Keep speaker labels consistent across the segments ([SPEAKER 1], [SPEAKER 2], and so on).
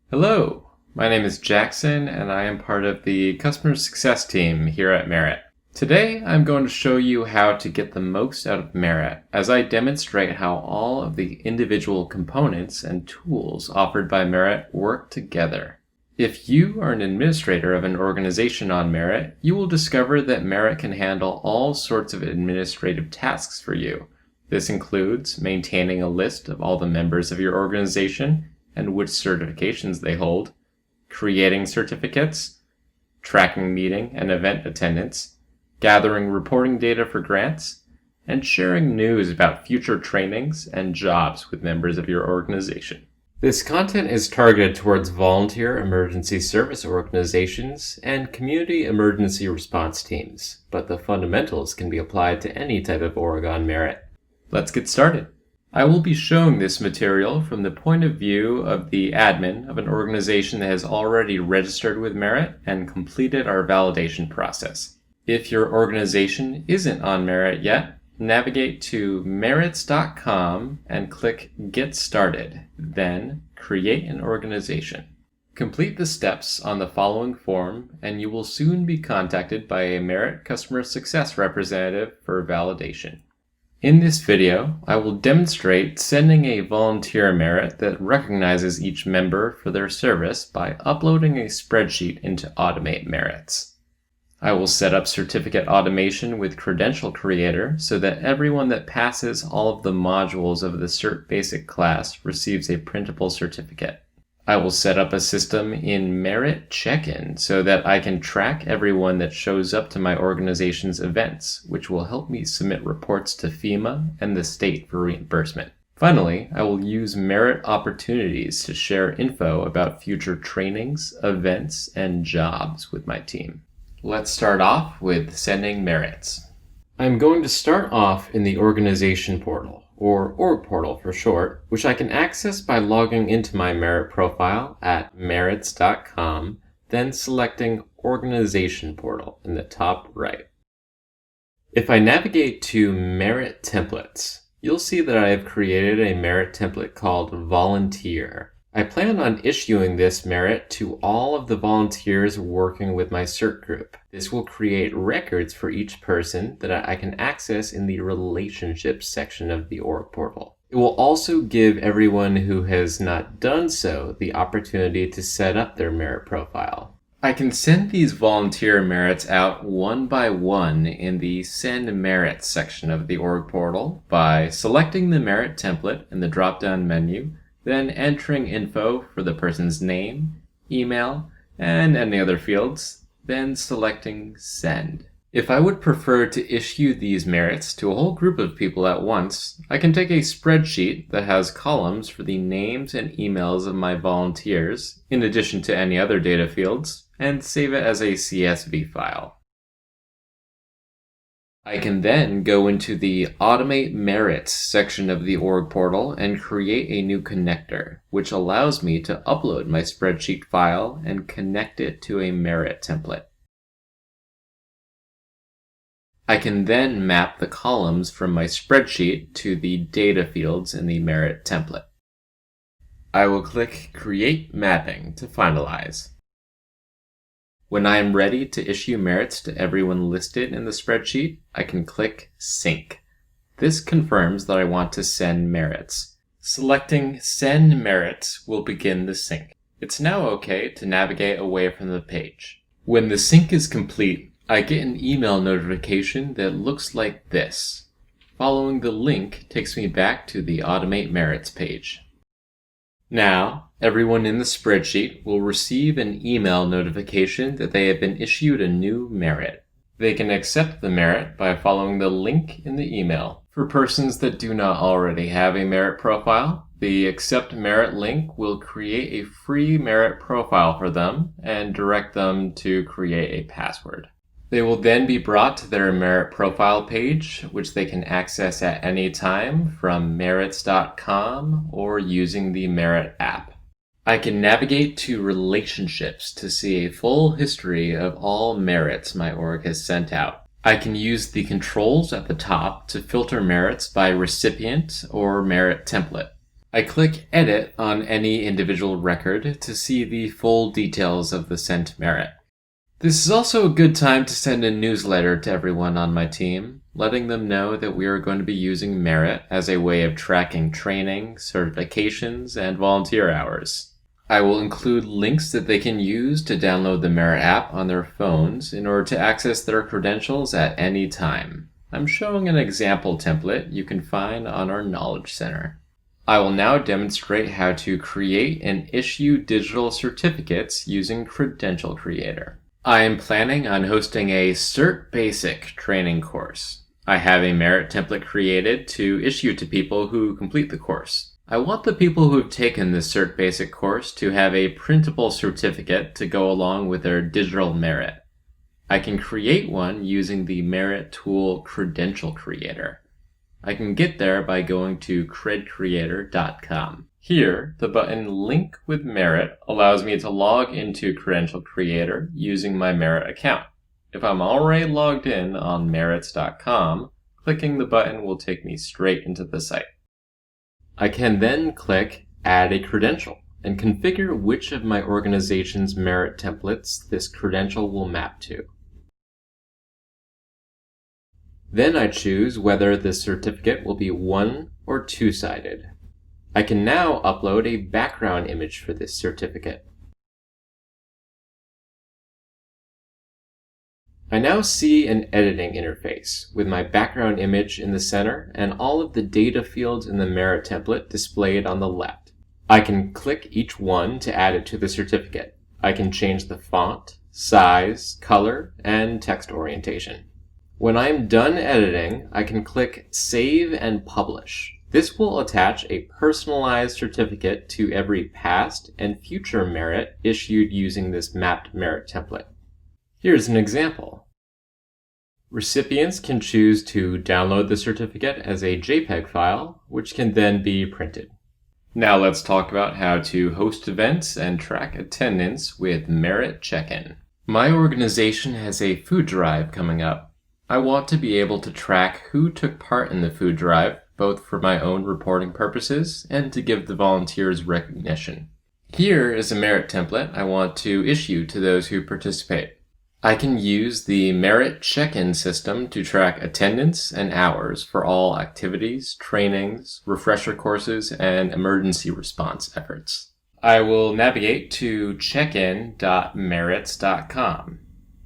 [SPEAKER 1] Hello, my name is Jackson and I am part of the customer success team here at Merit. Today I'm going to show you how to get the most out of Merit as I demonstrate how all of the individual components and tools offered by Merit work together. If you are an administrator of an organization on Merit, you will discover that Merit can handle all sorts of administrative tasks for you. This includes maintaining a list of all the members of your organization and which certifications they hold, creating certificates, tracking meeting and event attendance, gathering reporting data for grants, and sharing news about future trainings and jobs with members of your organization. This content is targeted towards volunteer emergency service organizations and community emergency response teams, but the fundamentals can be applied to any type of org on Merit. Let's get started. I will be showing this material from the point of view of the admin of an organization that has already registered with Merit and completed our validation process. If your organization isn't on Merit yet, navigate to merits.com and click Get Started, then Create an Organization. Complete the steps on the following form and you will soon be contacted by a Merit customer success representative for validation. In this video, I will demonstrate sending a volunteer merit that recognizes each member for their service by uploading a spreadsheet into Automate Merits. I will set up certificate automation with Credential Creator so that everyone that passes all of the modules of the Cert Basic class receives a printable certificate. I will set up a system in Merit Check-in so that I can track everyone that shows up to my organization's events, which will help me submit reports to FEMA and the state for reimbursement. Finally, I will use Merit opportunities to share info about future trainings, events, and jobs with my team. Let's start off with sending merits. I'm going to start off in the organization portal, or org portal for short, which I can access by logging into my Merit profile at merits.com, then selecting Organization Portal in the top right. If I navigate to Merit Templates, you'll see that I have created a Merit template called Volunteer. I plan on issuing this merit to all of the volunteers working with my CERT group. This will create records for each person that I can access in the Relationships section of the org portal. It will also give everyone who has not done so the opportunity to set up their merit profile. I can send these volunteer merits out one by one in the Send Merits section of the org portal by selecting the merit template in the drop-down menu, then entering info for the person's name, email, and any other fields, then selecting Send. If I would prefer to issue these merits to a whole group of people at once, I can take a spreadsheet that has columns for the names and emails of my volunteers, in addition to any other data fields, and save it as a CSV file. I can then go into the Automate Merits section of the org portal and create a new connector, which allows me to upload my spreadsheet file and connect it to a merit template. I can then map the columns from my spreadsheet to the data fields in the merit template. I will click Create Mapping to finalize. When I am ready to issue merits to everyone listed in the spreadsheet, I can click Sync. This confirms that I want to send merits. Selecting Send Merits will begin the sync. It's now okay to navigate away from the page. When the sync is complete, I get an email notification that looks like this. Following the link takes me back to the Automate Merits page. Now, everyone in the spreadsheet will receive an email notification that they have been issued a new merit. They can accept the merit by following the link in the email. For persons that do not already have a merit profile, the Accept Merit link will create a free merit profile for them and direct them to create a password. They will then be brought to their Merit profile page, which they can access at any time from merits.com or using the Merit app. I can navigate to Relationships to see a full history of all merits my org has sent out. I can use the controls at the top to filter merits by recipient or merit template. I click Edit on any individual record to see the full details of the sent merit. This is also a good time to send a newsletter to everyone on my team, letting them know that we are going to be using merit as a way of tracking training, certifications, and volunteer hours. I will include links that they can use to download the Merit app on their phones in order to access their credentials at any time. I'm showing an example template you can find on our Knowledge Center. I will now demonstrate how to create and issue digital certificates using Credential Creator. I am planning on hosting a Cert Basic training course. I have a Merit template created to issue to people who complete the course. I want the people who have taken this Cert Basic course to have a printable certificate to go along with their digital Merit. I can create one using the Merit tool Credential Creator. I can get there by going to credcreator.com. Here, the button Link with Merit allows me to log into Credential Creator using my Merit account. If I'm already logged in on merits.com, clicking the button will take me straight into the site. I can then click Add a Credential and configure which of my organization's Merit templates this credential will map to. Then I choose whether the certificate will be one- or two-sided. I can now upload a background image for this certificate. I now see an editing interface with my background image in the center and all of the data fields in the Merit template displayed on the left. I can click each one to add it to the certificate. I can change the font, size, color, and text orientation. When I'm done editing, I can click Save and Publish. This will attach a personalized certificate to every past and future Merit issued using this mapped Merit template. Here's an example. Recipients can choose to download the certificate as a JPEG file, which can then be printed. Now let's talk about how to host events and track attendance with Merit Check-in. My organization has a food drive coming up. I want to be able to track who took part in the food drive, both for my own reporting purposes and to give the volunteers recognition. Here is a Merit template I want to issue to those who participate. I can use the Merit check-in system to track attendance and hours for all activities, trainings, refresher courses, and emergency response efforts. I will navigate to checkin.merits.com.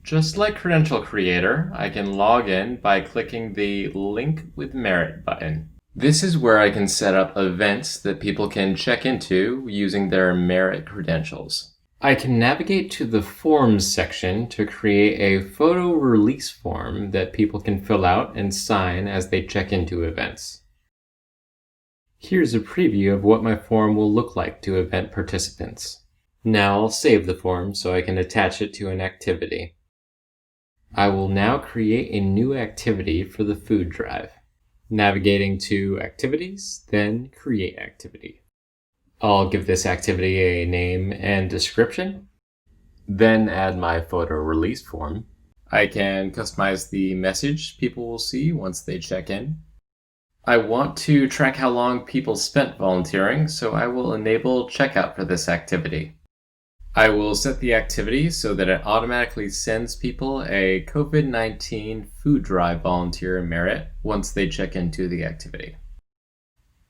[SPEAKER 1] Just like Credential Creator, I can log in by clicking the Link with Merit button. This is where I can set up events that people can check into using their Merit credentials. I can navigate to the Forms section to create a photo release form that people can fill out and sign as they check into events. Here's a preview of what my form will look like to event participants. Now I'll save the form so I can attach it to an activity. I will now create a new activity for the food drive. Navigating to Activities, then Create Activity. I'll give this activity a name and description, then add my photo release form. I can customize the message people will see once they check in. I want to track how long people spent volunteering, so I will enable checkout for this activity. I will set the activity so that it automatically sends people a COVID-19 food drive volunteer merit once they check into the activity.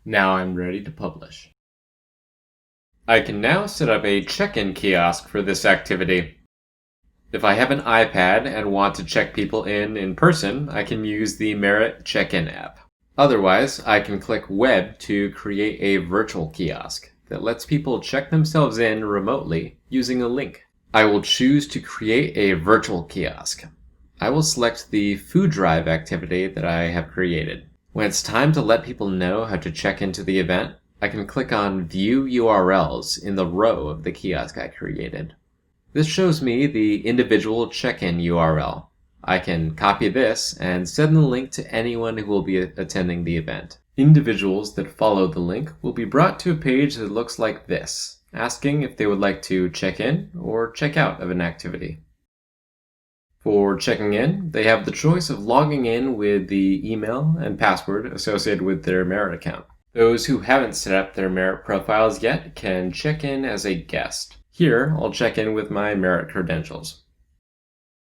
[SPEAKER 1] Now I'm ready to publish. I can now set up a check-in kiosk for this activity. If I have an iPad and want to check people in person, I can use the Merit Check-in app. Otherwise, I can click Web to create a virtual kiosk that lets people check themselves in remotely using a link. I will choose to create a virtual kiosk. I will select the food drive activity that I have created. When it's time to let people know how to check into the event, I can click on View URLs in the row of the kiosk I created. This shows me the individual check-in URL. I can copy this and send the link to anyone who will be attending the event. Individuals that follow the link will be brought to a page that looks like this, asking if they would like to check in or check out of an activity. For checking in, they have the choice of logging in with the email and password associated with their Merit account. Those who haven't set up their Merit profiles yet can check in as a guest. Here, I'll check in with my Merit credentials.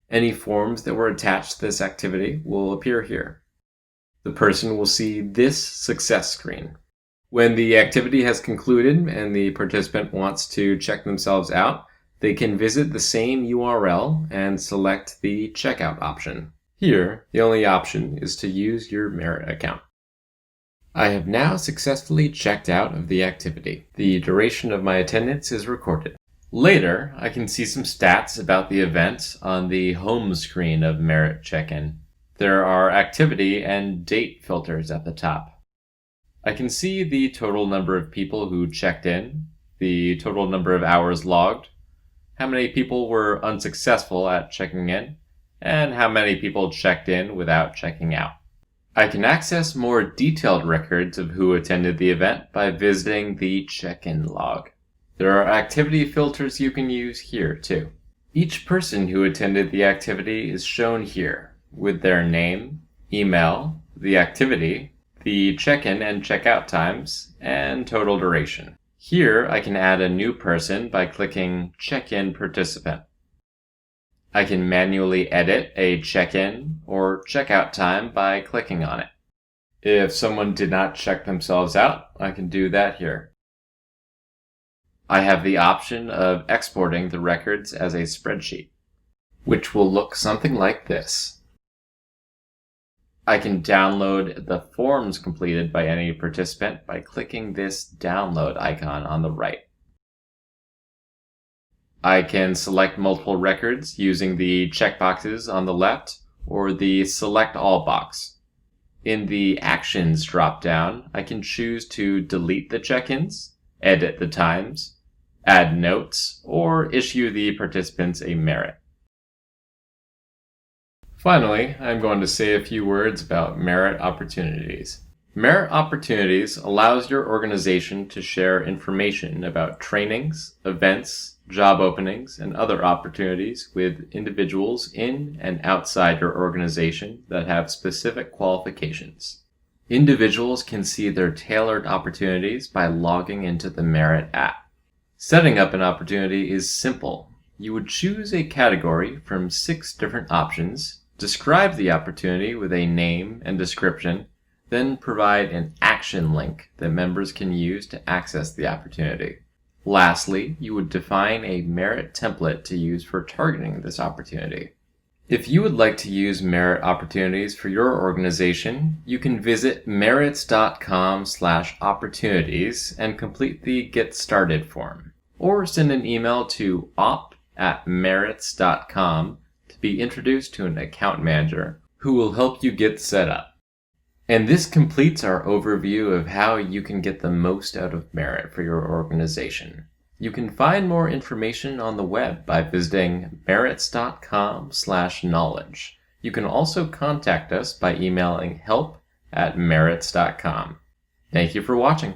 [SPEAKER 1] Any forms that were attached to this activity will appear here. The person will see this success screen. When the activity has concluded and the participant wants to check themselves out, they can visit the same URL and select the checkout option. Here, the only option is to use your Merit account. I have now successfully checked out of the activity. The duration of my attendance is recorded. Later, I can see some stats about the event on the home screen of Merit Check-in. There are activity and date filters at the top. I can see the total number of people who checked in, the total number of hours logged, how many people were unsuccessful at checking in, and how many people checked in without checking out. I can access more detailed records of who attended the event by visiting the check-in log. There are activity filters you can use here too. Each person who attended the activity is shown here with their name, email, the activity, the check-in and check-out times, and total duration. Here I can add a new person by clicking Check-in Participant. I can manually edit a check-in or check-out time by clicking on it. If someone did not check themselves out, I can do that here. I have the option of exporting the records as a spreadsheet, which will look something like this. I can download the forms completed by any participant by clicking this download icon on the right. I can select multiple records using the checkboxes on the left or the Select All box. In the Actions drop-down, I can choose to delete the check-ins, edit the times, add notes, or issue the participants a merit. Finally, I'm going to say a few words about merit opportunities. Merit opportunities allows your organization to share information about trainings, events, job openings, and other opportunities with individuals in and outside your organization that have specific qualifications. Individuals can see their tailored opportunities by logging into the Merit app. Setting up an opportunity is simple. You would choose a category from 6 different options, describe the opportunity with a name and description, then provide an action link that members can use to access the opportunity. Lastly, you would define a Merit template to use for targeting this opportunity. If you would like to use Merit opportunities for your organization, you can visit merits.com/opportunities and complete the Get Started form, or send an email to op@merits.com to be introduced to an account manager who will help you get set up. And this completes our overview of how you can get the most out of Merit for your organization. You can find more information on the web by visiting merits.com/knowledge. You can also contact us by emailing help@merits.com. Thank you for watching.